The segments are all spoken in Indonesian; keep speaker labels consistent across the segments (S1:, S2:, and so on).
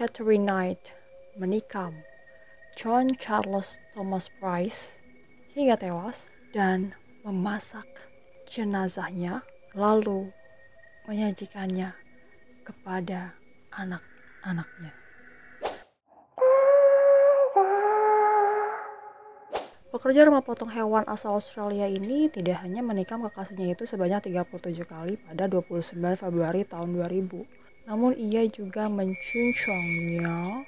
S1: Catherine Knight menikam John Charles Thomas Price hingga tewas dan memasak jenazahnya lalu menyajikannya kepada anak-anaknya. Pekerja rumah potong hewan asal Australia ini tidak hanya menikam kekasihnya itu sebanyak 37 kali pada 29 Februari tahun 2000. Namun ia juga mencuncungnya,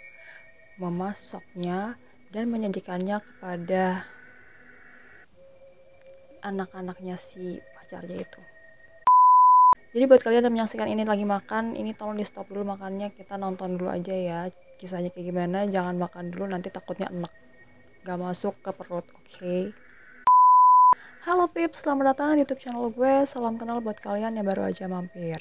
S1: memasaknya, dan menyajikannya kepada anak-anaknya si pacarnya itu. Jadi buat kalian yang menyaksikan ini lagi makan, ini tolong di stop dulu makannya, kita nonton dulu aja ya kisahnya kayak gimana. Jangan makan dulu, nanti takutnya enak gak masuk ke perut, oke? Halo Pips, selamat datang di YouTube channel gue. Salam kenal buat kalian yang baru aja mampir.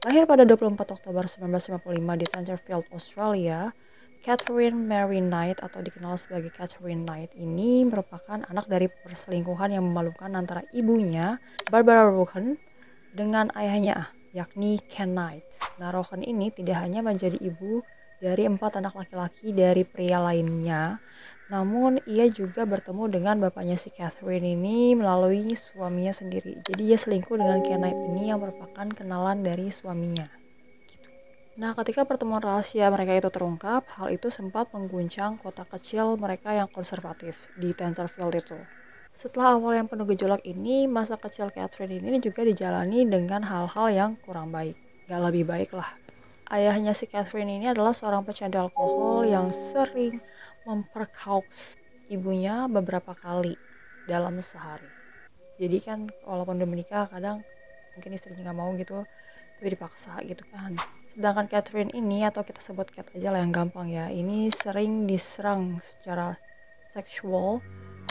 S1: Lahir pada 24 Oktober 1955 di Tenterfield, Australia, Catherine Mary Knight atau dikenal sebagai Catherine Knight ini merupakan anak dari perselingkuhan yang memalukan antara ibunya, Barbara Rohan, dengan ayahnya, yakni Ken Knight. Nah, Rohan ini tidak hanya menjadi ibu dari 4 anak laki-laki dari pria lainnya, namun ia juga bertemu dengan bapaknya si Catherine ini melalui suaminya sendiri. Jadi ia selingkuh dengan Ken Knight ini yang merupakan kenalan dari suaminya. Nah, ketika pertemuan rahasia mereka itu terungkap, hal itu sempat mengguncang kota kecil mereka yang konservatif di Tenterfield itu. Setelah awal yang penuh gejolak ini, masa kecil Catherine ini juga dijalani dengan hal-hal yang kurang baik. Gak lebih baik lah. Ayahnya si Catherine ini adalah seorang pecandu alkohol yang sering memperkosa ibunya beberapa kali dalam sehari. Jadi kan walaupun udah menikah, kadang mungkin istrinya gak mau gitu, tapi dipaksa gitu kan. Sedangkan Catherine ini, atau kita sebut Cat aja lah yang gampang ya, ini sering diserang secara seksual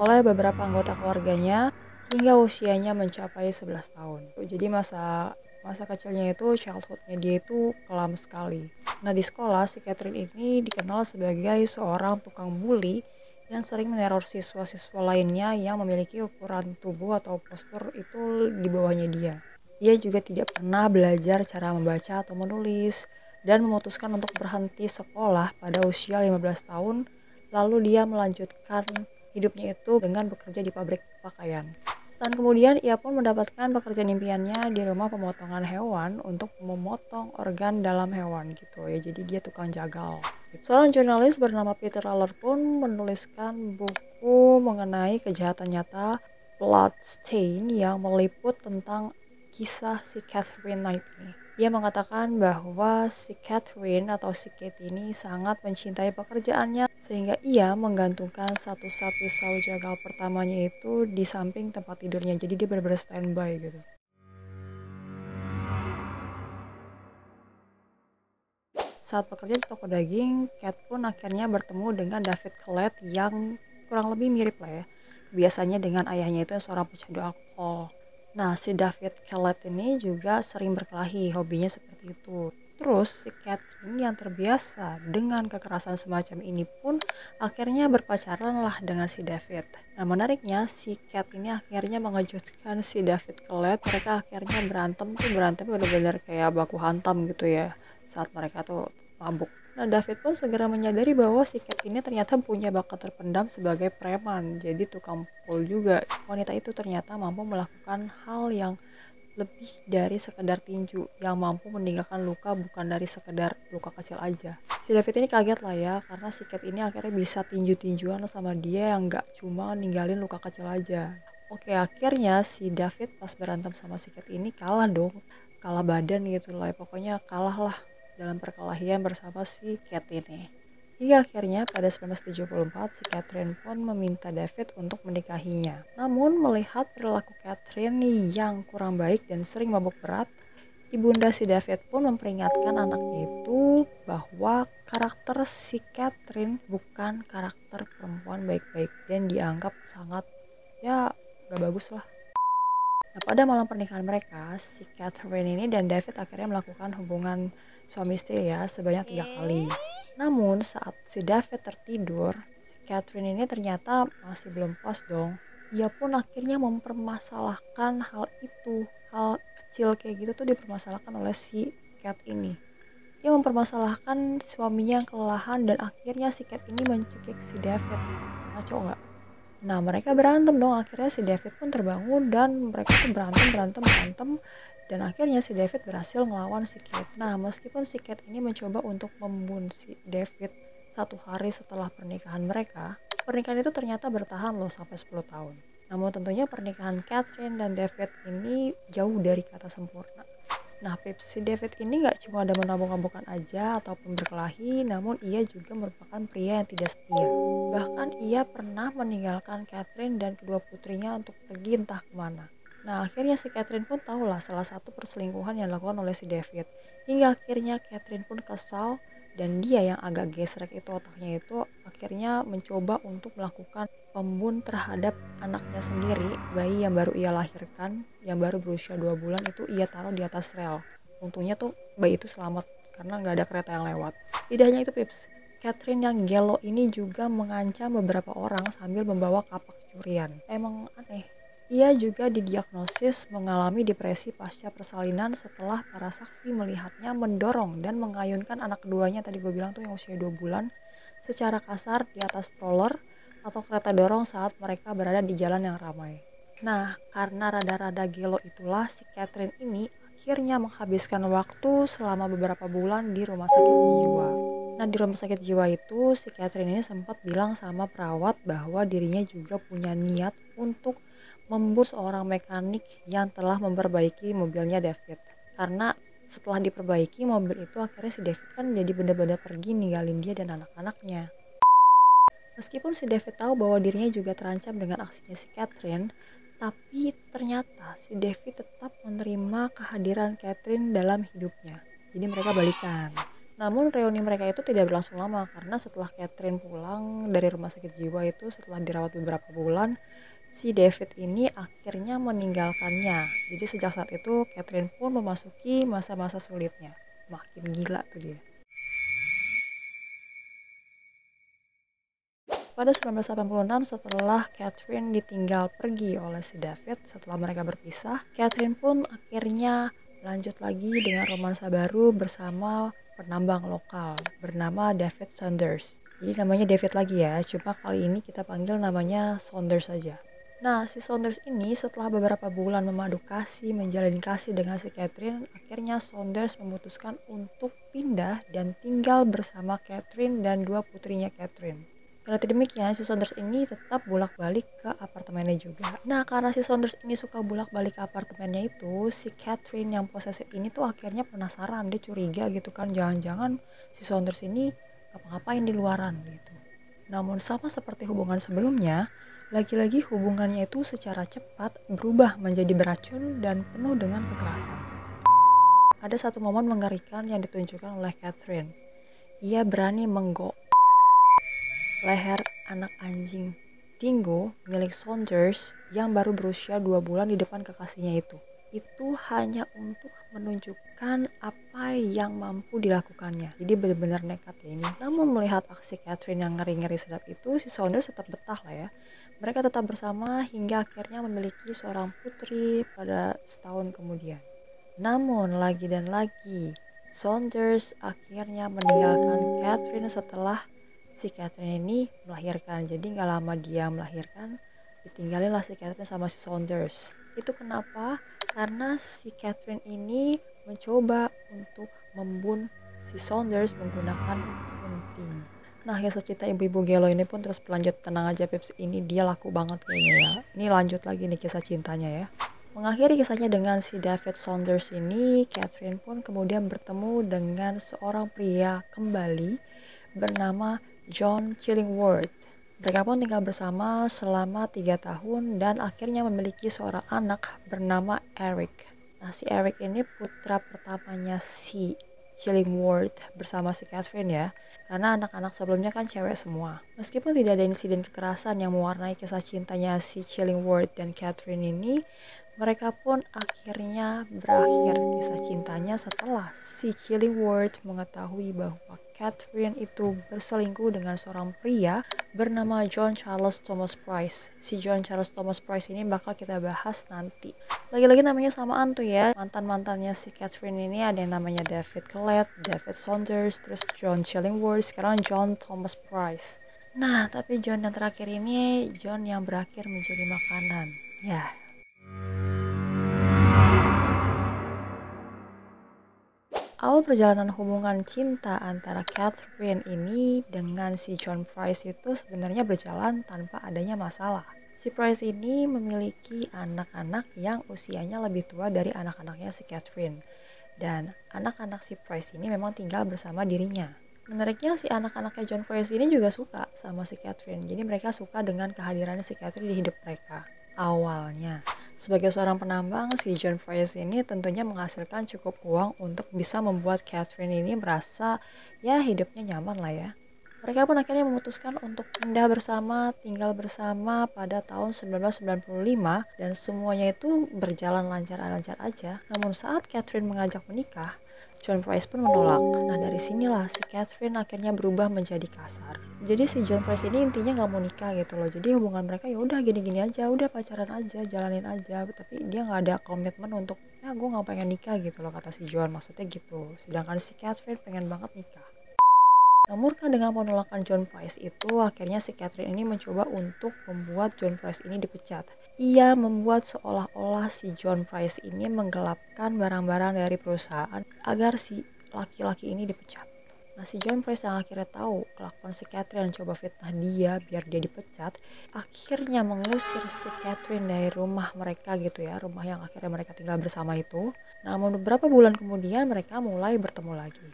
S1: oleh beberapa anggota keluarganya hingga usianya mencapai 11 tahun. Jadi masa kecilnya itu, childhoodnya dia itu kelam sekali. Nah, di sekolah si Catherine ini dikenal sebagai seorang tukang bully yang sering meneror siswa-siswa lainnya yang memiliki ukuran tubuh atau postur itu di bawahnya dia. Ia juga tidak pernah belajar cara membaca atau menulis dan memutuskan untuk berhenti sekolah pada usia 15 tahun, lalu dia melanjutkan hidupnya itu dengan bekerja di pabrik pakaian. Setahun kemudian, ia pun mendapatkan pekerjaan impiannya di rumah pemotongan hewan untuk memotong organ dalam hewan gitu ya. Jadi dia tukang jagal. Seorang jurnalis bernama Peter Lalor pun menuliskan buku mengenai kejahatan nyata Bloodstain yang meliput tentang kisah si Catherine Knight ini. Ia mengatakan bahwa si Catherine atau si Kate ini sangat mencintai pekerjaannya sehingga ia menggantungkan satu-satu pisau jagal pertamanya itu di samping tempat tidurnya. Jadi dia benar-benar standby gitu. Saat bekerja di toko daging, Kate pun akhirnya bertemu dengan David Collett yang kurang lebih mirip lah ya. Biasanya dengan ayahnya itu seorang pecandu alkohol. Nah, si David Collett ini juga sering berkelahi, hobinya seperti itu. Terus si Catherine yang terbiasa dengan kekerasan semacam ini pun akhirnya berpacaran lah dengan si David. Nah, menariknya si Cat ini akhirnya mengejutkan si David Collett. Mereka akhirnya berantem benar-benar kayak baku hantam gitu ya saat mereka tuh mabuk. Nah, David pun segera menyadari bahwa si Cat ini ternyata punya bakat terpendam sebagai preman, jadi tukang pukul juga. Wanita itu ternyata mampu melakukan hal yang lebih dari sekedar tinju, yang mampu meninggalkan luka bukan dari sekedar luka kecil aja. Si David ini kaget lah ya, karena si Cat ini akhirnya bisa tinju-tinjuan sama dia yang gak cuma ninggalin luka kecil aja. Oke, akhirnya si David pas berantem sama si Cat ini kalah dong, kalah badan gitu lah, pokoknya kalah lah dalam perkelahian bersama si Cat ini. Hingga akhirnya pada 1974 si Catherine pun meminta David untuk menikahinya. Namun melihat perilaku Catherine yang kurang baik dan sering mabuk berat, ibunda si David pun memperingatkan anaknya itu bahwa karakter si Catherine bukan karakter perempuan baik-baik dan dianggap sangat ya gak bagus lah. Nah, pada malam pernikahan mereka, si Catherine ini dan David akhirnya melakukan hubungan suami istri ya sebanyak 3 kali. Namun saat si David tertidur, si Catherine ini ternyata masih belum puas dong. Ia pun akhirnya mempermasalahkan hal itu, hal kecil kayak gitu tuh dipermasalahkan oleh si Cat ini. Dia mempermasalahkan suaminya yang kelelahan dan akhirnya si Cat ini mencekik si David. Ngaco nggak? Nah, mereka berantem dong. Akhirnya si David pun terbangun dan mereka tuh berantem. Dan akhirnya si David berhasil ngelawan si Cat. Nah, meskipun si Cat ini mencoba untuk membunuh si David 1 hari setelah pernikahan mereka, pernikahan itu ternyata bertahan loh sampai 10 tahun. Namun tentunya pernikahan Catherine dan David ini jauh dari kata sempurna. Nah, Pips, si David ini gak cuma ada menabung-nabungkan aja ataupun berkelahi, namun ia juga merupakan pria yang tidak setia. Bahkan ia pernah meninggalkan Catherine dan kedua putrinya untuk pergi entah kemana. Nah, akhirnya si Catherine pun tahulah salah satu perselingkuhan yang dilakukan oleh si David. Hingga akhirnya Catherine pun kesal dan dia yang agak gesrek itu otaknya itu akhirnya mencoba untuk melakukan pembunuh terhadap anaknya sendiri, bayi yang baru ia lahirkan, yang baru berusia 2 bulan itu ia taruh di atas rel. Untungnya tuh bayi itu selamat karena nggak ada kereta yang lewat. Tidak hanya itu Pips, Catherine yang gelo ini juga mengancam beberapa orang sambil membawa kapak curian. Emang aneh. Ia juga didiagnosis mengalami depresi pasca persalinan setelah para saksi melihatnya mendorong dan mengayunkan anak keduanya tadi gue bilang tuh yang usia 2 bulan secara kasar di atas stroller atau kereta dorong saat mereka berada di jalan yang ramai. Nah, karena rada-rada gelo itulah si Catherine ini akhirnya menghabiskan waktu selama beberapa bulan di rumah sakit jiwa. Nah, di rumah sakit jiwa itu si Catherine ini sempat bilang sama perawat bahwa dirinya juga punya niat untuk membunuh seorang mekanik yang telah memperbaiki mobilnya David. Karena setelah diperbaiki mobil itu akhirnya si David kan jadi benar-benar pergi ninggalin dia dan anak-anaknya. Meskipun si David tahu bahwa dirinya juga terancam dengan aksinya si Catherine, tapi ternyata si David tetap menerima kehadiran Catherine dalam hidupnya. Jadi mereka balikan. Namun reuni mereka itu tidak berlangsung lama karena setelah Catherine pulang dari rumah sakit jiwa itu setelah dirawat beberapa bulan, si David ini akhirnya meninggalkannya. Jadi sejak saat itu Catherine pun memasuki masa-masa sulitnya. Makin gila tuh dia. Pada 1986 setelah Catherine ditinggal pergi oleh si David setelah mereka berpisah, Catherine pun akhirnya lanjut lagi dengan romansa baru bersama penambang lokal bernama David Saunders. Jadi namanya David lagi ya, cuma kali ini kita panggil namanya Saunders saja. Nah, si Saunders ini setelah beberapa bulan memadu kasih, menjalin kasih dengan si Catherine, akhirnya Saunders memutuskan untuk pindah dan tinggal bersama Catherine dan dua putrinya Catherine. Berarti demikian, si Saunders ini tetap bolak-balik ke apartemennya juga. Nah, karena si Saunders ini suka bolak-balik ke apartemennya itu, si Catherine yang posesif ini tuh akhirnya penasaran, dia curiga gitu kan, jangan-jangan si Saunders ini ngapa-ngapain di luaran gitu. Namun sama seperti hubungan sebelumnya, lagi-lagi hubungannya itu secara cepat berubah menjadi beracun dan penuh dengan kekerasan. Ada satu momen mengerikan yang ditunjukkan oleh Catherine. Ia berani leher anak anjing Dingo milik Saunders yang baru berusia 2 bulan di depan kekasihnya itu. Itu hanya untuk menunjukkan apa yang mampu dilakukannya. Jadi benar-benar nekat ya ini. Namun melihat aksi Catherine yang ngeri-ngeri sedap itu, si Saunders tetap betah lah ya. Mereka tetap bersama hingga akhirnya memiliki seorang putri pada setahun kemudian. Namun lagi dan lagi, Saunders akhirnya meninggalkan Catherine setelah si Catherine ini melahirkan. Jadi gak lama dia melahirkan, ditinggalin lah si Catherine sama si Saunders. Itu kenapa? Karena si Catherine ini mencoba untuk membunuh si Saunders menggunakan gunting. Nah, kisah cinta ibu-ibu gelo ini pun terus berlanjut. Tenang aja Pips, ini dia laku banget kayaknya ya. Ini lanjut lagi nih kisah cintanya ya. Mengakhiri kisahnya dengan si David Saunders ini, Catherine pun kemudian bertemu dengan seorang pria kembali bernama John Chillingworth. Mereka pun tinggal bersama selama 3 tahun dan akhirnya memiliki seorang anak bernama Eric. Nah, si Eric ini putra pertamanya si Chillingworth bersama si Catherine ya. Karena anak-anak sebelumnya kan cewek semua. Meskipun tidak ada insiden kekerasan yang mewarnai kisah cintanya si Chillingworth dan Catherine ini, Mereka pun akhirnya berakhir kisah cintanya setelah si Chillingworth mengetahui bahwa Catherine itu berselingkuh dengan seorang pria bernama John Charles Thomas Price. Si John Charles Thomas Price ini bakal kita bahas nanti. Lagi-lagi namanya samaan tuh ya. Mantan-mantannya si Catherine ini ada yang namanya David Collett, David Saunders, terus John Chillingworth, sekarang John Thomas Price. Nah, tapi John yang terakhir ini John yang berakhir menjadi makanan. Ya, awal perjalanan hubungan cinta antara Catherine ini dengan si John Price itu sebenarnya berjalan tanpa adanya masalah. Si Price ini memiliki anak-anak yang usianya lebih tua dari anak-anaknya si Catherine. Dan anak-anak si Price ini memang tinggal bersama dirinya. Menariknya si anak-anaknya John Price ini juga suka sama si Catherine. Jadi mereka suka dengan kehadiran si Catherine di hidup mereka. Awalnya. Sebagai seorang penambang, si John Price ini tentunya menghasilkan cukup uang untuk bisa membuat Catherine ini merasa ya hidupnya nyaman lah ya. Mereka pun akhirnya memutuskan untuk pindah bersama, tinggal bersama pada tahun 1995 dan semuanya itu berjalan lancar-lancar aja. Namun saat Catherine mengajak menikah, John Price pun menolak. Nah dari sinilah si Catherine akhirnya berubah menjadi kasar. Jadi si John Price ini intinya nggak mau nikah gitu loh. Jadi hubungan mereka ya udah gini-gini aja, udah pacaran aja, jalanin aja. Tapi dia nggak ada komitmen untuk ya gue nggak pengen nikah gitu loh kata si John, maksudnya gitu. Sedangkan si Catherine pengen banget nikah. Namun kan dengan penolakan John Price itu akhirnya si Catherine ini mencoba untuk membuat John Price ini dipecat. Ia membuat seolah-olah si John Price ini menggelapkan barang-barang dari perusahaan agar si laki-laki ini dipecat. Nah si John Price yang akhirnya tahu kelakuan si Catherine coba fitnah dia biar dia dipecat, akhirnya mengusir si Catherine dari rumah mereka gitu ya, rumah yang akhirnya mereka tinggal bersama itu. Namun beberapa bulan kemudian mereka mulai bertemu lagi.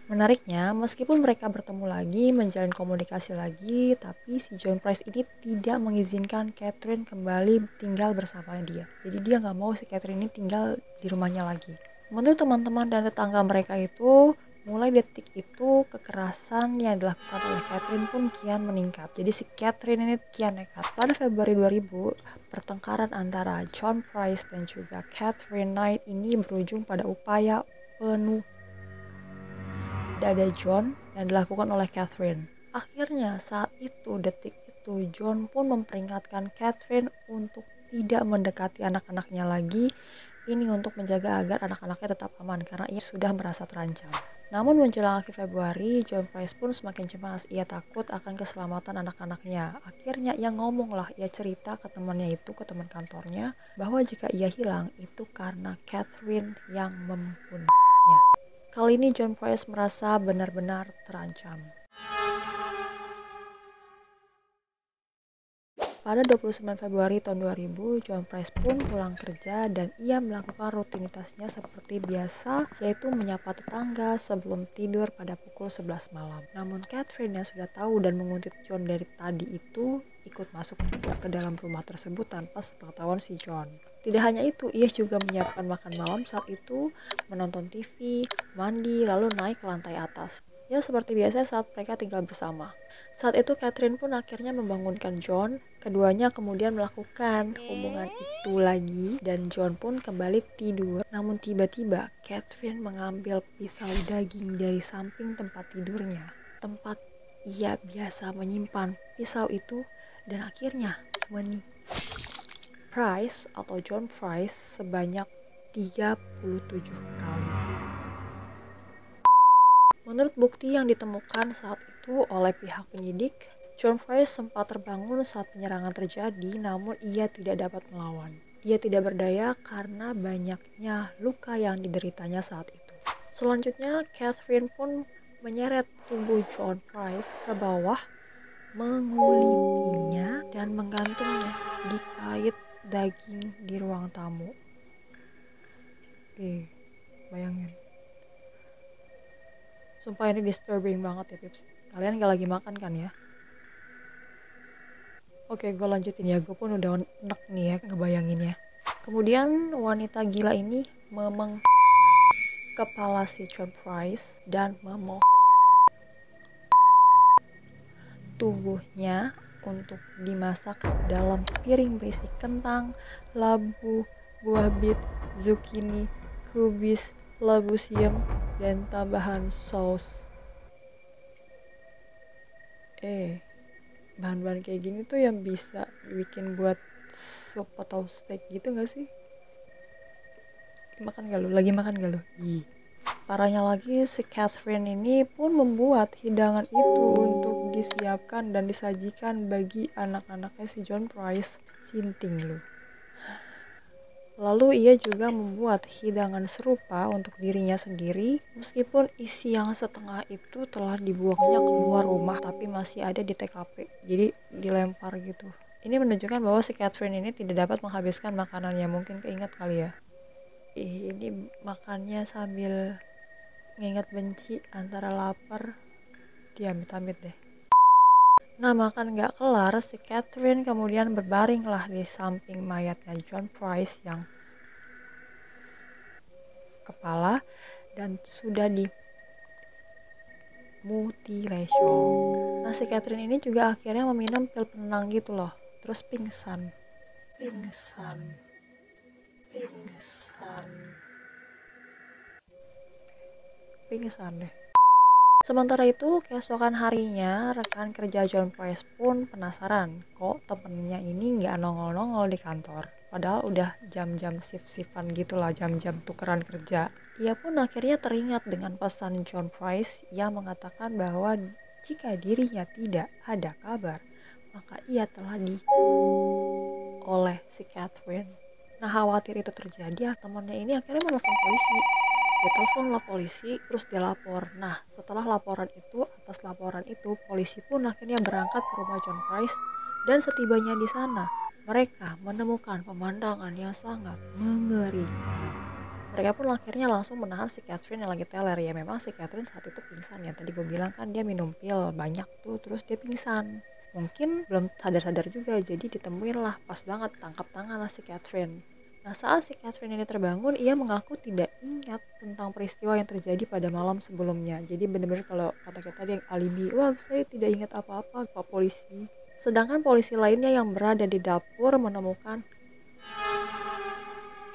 S1: Menariknya, meskipun mereka bertemu lagi, menjalin komunikasi lagi, tapi si John Price ini tidak mengizinkan Catherine kembali tinggal bersama dia. Jadi dia nggak mau si Catherine ini tinggal di rumahnya lagi. Menurut teman-teman dan tetangga mereka itu, mulai detik itu kekerasan yang dilakukan oleh Catherine pun kian meningkat. Jadi si Catherine ini kian nekat. Pada Februari 2000, pertengkaran antara John Price dan juga Catherine Knight ini berujung pada upaya penuh dada John yang dilakukan oleh Catherine. Akhirnya saat itu, detik itu, John pun memperingatkan Catherine untuk tidak mendekati anak-anaknya lagi. Ini untuk menjaga agar anak-anaknya tetap aman karena ia sudah merasa terancam. Namun menjelang akhir Februari, John Price pun semakin cemas. Ia takut akan keselamatan anak-anaknya. Akhirnya ia ngomong lah, ia cerita ke temannya itu, ke teman kantornya, bahwa jika ia hilang itu karena Catherine yang membunuhnya. Kali ini John Price merasa benar-benar terancam. Pada 29 Februari tahun 2000, John Price pun pulang kerja dan ia melakukan rutinitasnya seperti biasa, yaitu menyapa tetangga sebelum tidur pada pukul 11 malam. Namun Catherine yang sudah tahu dan menguntit John dari tadi itu ikut masuk juga ke dalam rumah tersebut tanpa sepengetahuan si John. Tidak hanya itu, ia juga menyiapkan makan malam saat itu, menonton TV, mandi, lalu naik ke lantai atas. Ya seperti biasa saat mereka tinggal bersama. Saat itu Catherine pun akhirnya membangunkan John. Keduanya kemudian melakukan hubungan itu lagi dan John pun kembali tidur. Namun tiba-tiba Catherine mengambil pisau daging dari samping tempat tidurnya, tempat ia biasa menyimpan pisau itu, dan akhirnya menikah. Price atau John Price sebanyak 37 kali. Menurut bukti yang ditemukan saat itu oleh pihak penyidik, John Price sempat terbangun saat penyerangan terjadi, namun ia tidak dapat melawan. Ia tidak berdaya karena banyaknya luka yang dideritanya saat itu. Selanjutnya, Catherine pun menyeret tubuh John Price ke bawah, mengulitinya, dan menggantungnya di kait daging di ruang tamu. Bayangin. Sumpah ini disturbing banget ya, Pips. Kalian gak lagi makan kan ya? Oke, gue lanjutin ya. Gue pun udah enek nih ya ngebayanginnya. Kemudian wanita gila ini memeng kepala si John Price dan tubuhnya untuk dimasak dalam piring berisi kentang, labu, buah beet, zucchini, kubis, labu siam, dan tambahan saus. Bahan-bahan kayak gini tuh yang bisa bikin buat sup atau steak gitu gak sih? Lagi makan gak lu? Ih. Parahnya lagi, si Catherine ini pun membuat hidangan itu untuk disiapkan dan disajikan bagi anak-anaknya si John Price. Sinting lu. Lalu ia juga membuat hidangan serupa untuk dirinya sendiri, meskipun isi yang setengah itu telah dibuangnya keluar rumah tapi masih ada di TKP. Jadi dilempar gitu. Ini menunjukkan bahwa si Catherine ini tidak dapat menghabiskan makanannya. Mungkin keinget kali ya. Ini makannya sambil nginget benci antara lapar, amit-amit deh. Nah, makan gak kelar, si Catherine kemudian berbaringlah di samping mayatnya John Price yang kepala dan sudah mutilation. Nah, si Catherine ini juga akhirnya meminum pil penenang gitu loh, terus pingsan deh. Sementara itu, keesokan harinya, rekan kerja John Price pun penasaran kok temennya ini nggak nongol-nongol di kantor. Padahal udah jam-jam shift-shiftan gitu lah, jam-jam tukeran kerja. Ia pun akhirnya teringat dengan pesan John Price yang mengatakan bahwa jika dirinya tidak ada kabar, maka ia telah oleh si Catherine. Nah, khawatir itu terjadi, temannya ini akhirnya menelpon polisi. Dia teleponlah polisi, terus dia lapor. Nah, setelah atas laporan itu, polisi pun akhirnya berangkat ke rumah John Price, dan setibanya di sana, mereka menemukan pemandangan yang sangat mengerikan. Mereka pun akhirnya langsung menahan si Catherine yang lagi teler. Ya memang si Catherine saat itu pingsan ya. Tadi gue bilang kan dia minum pil banyak tuh, terus dia pingsan. Mungkin belum sadar-sadar juga, jadi ditemuin lah, pas banget, tangkap tangan lah si Catherine. Nah, saat si Catherine ini terbangun, ia mengaku tidak ingat tentang peristiwa yang terjadi pada malam sebelumnya. Jadi benar-benar kalau kata kita dia alibi, wah saya tidak ingat apa-apa Pak Polisi. Sedangkan polisi lainnya yang berada di dapur menemukan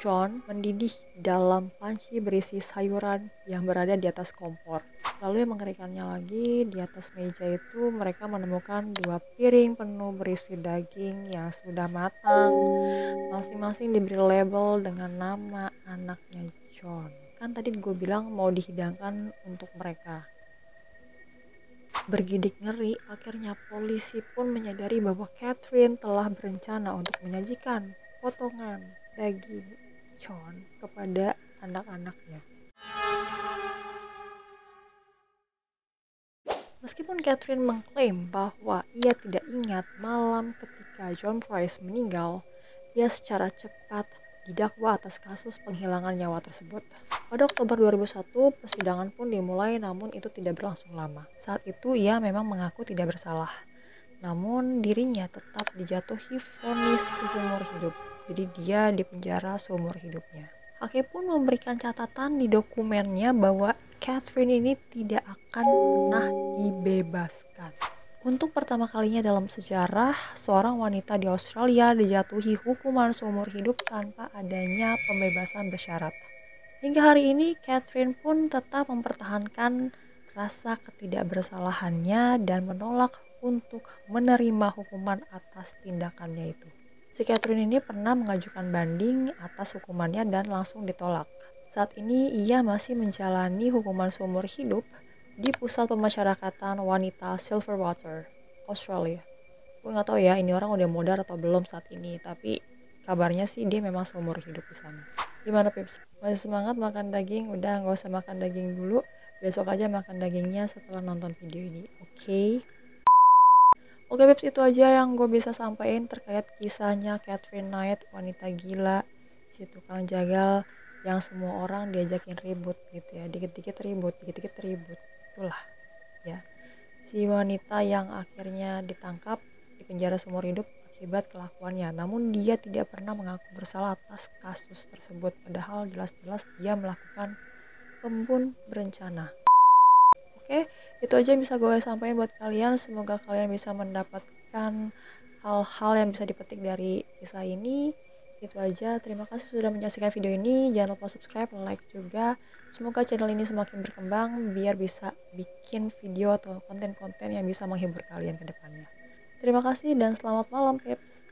S1: John mendidih dalam panci berisi sayuran yang berada di atas kompor. Lalu yang mengerikannya lagi, di atas meja itu mereka menemukan 2 piring penuh berisi daging yang sudah matang. Masing-masing diberi label dengan nama anaknya John. Kan tadi gue bilang mau dihidangkan untuk mereka. Bergidik ngeri, akhirnya polisi pun menyadari bahwa Catherine telah berencana untuk menyajikan potongan daging John kepada anak-anaknya. Meskipun Catherine mengklaim bahwa ia tidak ingat malam ketika John Price meninggal, ia secara cepat didakwa atas kasus penghilangan nyawa tersebut. Pada Oktober 2001, persidangan pun dimulai, namun itu tidak berlangsung lama. Saat itu ia memang mengaku tidak bersalah, namun dirinya tetap dijatuhi vonis seumur hidup. Jadi dia dipenjara seumur hidupnya. Hakim pun memberikan catatan di dokumennya bahwa Catherine ini tidak akan pernah dibebaskan. Untuk pertama kalinya dalam sejarah, seorang wanita di Australia dijatuhi hukuman seumur hidup tanpa adanya pembebasan bersyarat. Hingga hari ini, Catherine pun tetap mempertahankan rasa ketidakbersalahannya dan menolak untuk menerima hukuman atas tindakannya itu. Si Catherine ini pernah mengajukan banding atas hukumannya dan langsung ditolak. Saat ini ia masih menjalani hukuman seumur hidup di Pusat Pemasyarakatan Wanita Silverwater, Australia. Gue nggak tahu ya ini orang udah modar atau belum saat ini, tapi kabarnya sih dia memang seumur hidup di sana. Gimana Pips? Masih semangat makan daging? Udah nggak usah makan daging dulu. Besok aja makan dagingnya setelah nonton video ini. Oke? Oke Pips, itu aja yang gue bisa sampaikan terkait kisahnya Catherine Knight, wanita gila, si tukang jagal yang semua orang diajakin ribut gitu ya. Dikit-dikit ribut. Itulah ya. Si wanita yang akhirnya ditangkap di penjara seumur hidup akibat kelakuannya. Namun dia tidak pernah mengaku bersalah atas kasus tersebut. Padahal jelas-jelas dia melakukan pembunuhan berencana. Oke, itu aja yang bisa gue sampaikan buat kalian. Semoga kalian bisa mendapatkan hal-hal yang bisa dipetik dari kisah ini. Itu aja, terima kasih sudah menyaksikan video ini. Jangan lupa subscribe, like juga. Semoga channel ini semakin berkembang biar bisa bikin video atau konten-konten yang bisa menghibur kalian ke depannya. Terima kasih dan selamat malam, Peps.